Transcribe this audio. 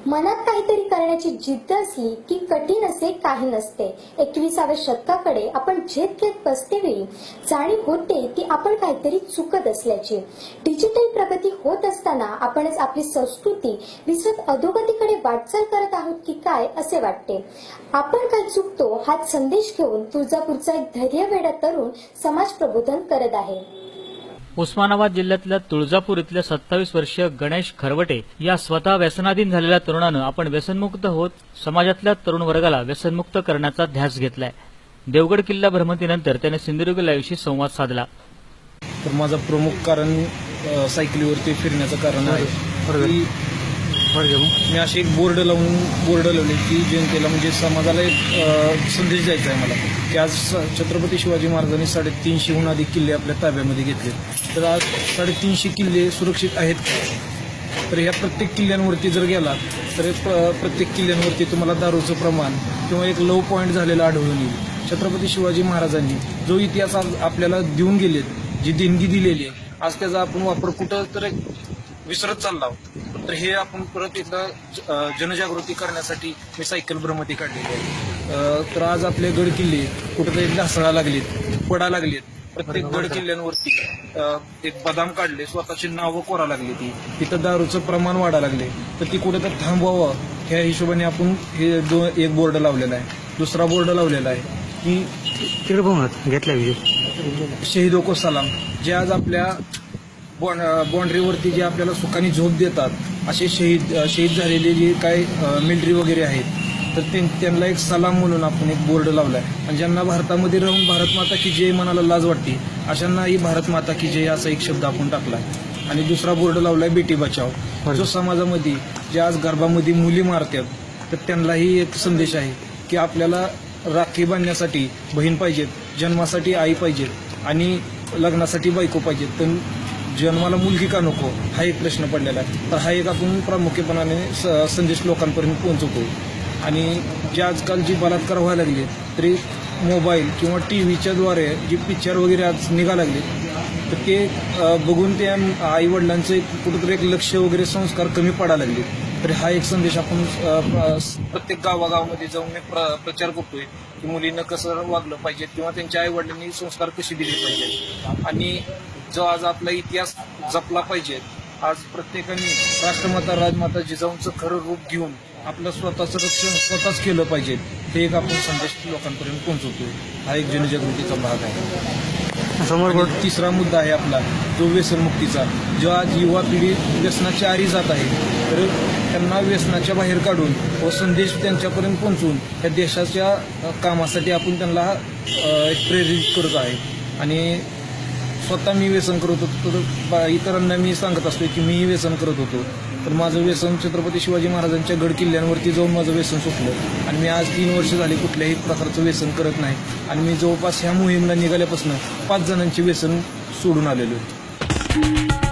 मनात काहीतरी करण्याची जिद्द असली की कठीण असे काही नसते। 21व्या शतकाकडे आपण झेप घेत बसतेवेळी जाणीव होते की आपण काहीतरी चुकत असल्याची। डिजिटल प्रगती होत असताना आपणच आपली संस्कृती विसरत अधोगतीकडे वाटचाल करत आहोत की काय असे वाटते। आपण काय चुकतो हा संदेश घेऊन तुळजापूरचा एक धैर्यवेडा तरुण समाज प्रबोधन करत आहे। उस्मानाबाद जिल्ह्यातल्या तुळजापूर इथल्या 27 वर्षीय गणेश खरवटे या स्वतः व्यसनाधीन झालेल्या तरुणानं आपण व्यसनमुक्त होत समाजातल्या तरुण वर्गाला व्यसनमुक्त करण्याचा ध्यास घेतलाय। देवगड किल्ला भ्रमंतीनंतर त्याने सिंधुदुर्ग लाईव्हशी संवाद साधला। तर माझं प्रमुख कारण सायकलीवरती फिरण्याचं कारण आहे की मी असे एक बोर्ड लावले की जनतेला म्हणजे समाजाला एक संदेश द्यायचा आहे मला की आज छत्रपती शिवाजी महाराजांनी 350हून अधिक किल्ले आपल्या ताब्यामध्ये घेतले। तर आज 350 किल्ले सुरक्षित आहेत का? तर ह्या प्रत्येक किल्ल्यांवरती जर गेला तर प्रत्येक किल्ल्यांवरती तुम्हाला दारूचं प्रमाण किंवा एक लो पॉईंट झालेला आढळून येईल। छत्रपती शिवाजी महाराजांनी जो इतिहास आपल्याला देऊन गेलेत, जी देणगी दिलेली आहे, आज त्याचा आपण वापर कुठं तर विसरत चालला आहोत। तर हे आपण परत एकदा जनजागृती करण्यासाठी मी सायकल भ्रमंती काढलेली आहे। तर आज आपले गड किल्ले कुठेतरी ढासळा लागलेत, पडा लागलेत। प्रत्येक गड किल्ल्यांवरती एक बदाम काढले, स्वतःची नावं कोरा लागली, तिथं दारूचं प्रमाण वाढा लागले। तर ती कुठेतरी थांबवावं ह्या हिशोबाने आपण हे एक बोर्ड लावलेला आहे। दुसरा बोर्ड लावलेला आहे की घेतला शहीदो को सलाम, जे आज आपल्या बाँड्रीवरती जे आपल्याला सुखाने झोप देतात असे शहीद झालेले जे काही मिलिटरी वगैरे आहेत, तर त्यांना एक सलाम म्हणून आपण एक बोर्ड लावलाय। आणि ज्यांना भारतामध्ये राहून भारत माता की जय म्हणायला लाज वाटते अशांनाही भारत माता की जय असा एक शब्द आपण टाकलाय। आणि दुसरा बोर्ड लावलाय बेटी बचाव, जो समाजामध्ये जे आज गर्भामध्ये मुली मारतात तर त्यांनाही एक संदेश आहे की आपल्याला राखी बांधण्यासाठी बहीण पाहिजेत, जन्मासाठी आई पाहिजेत आणि लग्नासाठी बायको पाहिजेत, पण जन्माला मुलगी का नको हा एक प्रश्न पडलेला आहे। तर हा एक आपण प्रामुख्याने संदेश लोकांपर्यंत पोहोचवतो। आणि जे आजकाल जी बलात्कार व्हायला लागले तरी मोबाईल किंवा टीव्हीच्या द्वारे जी पिक्चर वगैरे आज निघा लागले तर ते बघून त्या आई वडिलांचं कुठेतरी एक लक्ष वगैरे संस्कार कमी पडायला लागले। तर हा एक संदेश आपण प्रत्येक गावागावामध्ये जाऊन प्रचार करतोय की मुलींना कसं वागलं पाहिजे किंवा त्यांच्या आई वडिलांनी संस्कार कसे दिले पाहिजे आणि जो आज आपला इतिहास जपला पाहिजे। आज प्रत्येकाने राष्ट्रमाता राजमाता जिजाऊंचं खरं रूप घेऊन आपलं स्वतःचं रक्षण स्वतःच केलं पाहिजे, हे एक आपण संदेश लोकांपर्यंत पोहोचवतोय। हा एक जनजागृतीचा भाग आहे। तिसरा मुद्दा आहे आपला जो व्यसनमुक्तीचा, जो आज युवा पिढी व्यसनाच्या आहारी जात आहे, तर त्यांना व्यसनाच्या बाहेर काढून व संदेश त्यांच्यापर्यंत पोहोचवून या देशाच्या कामासाठी आपण त्यांना प्रेरित करत आहे। आणि स्वतः मी व्यसन करत होतो तर इतरांना मी सांगत असतो की मीही व्यसन करत होतो। तर माझं व्यसन छत्रपती शिवाजी महाराजांच्या गड किल्ल्यांवरती जाऊन माझं व्यसन सुटलं आणि मी आज 3 वर्ष झाले कुठल्याही प्रकारचं व्यसन करत नाही। आणि मी जवळपास ह्या मोहिमेला निघाल्यापासून 5 जणांची व्यसन सोडून आलेलो आहे।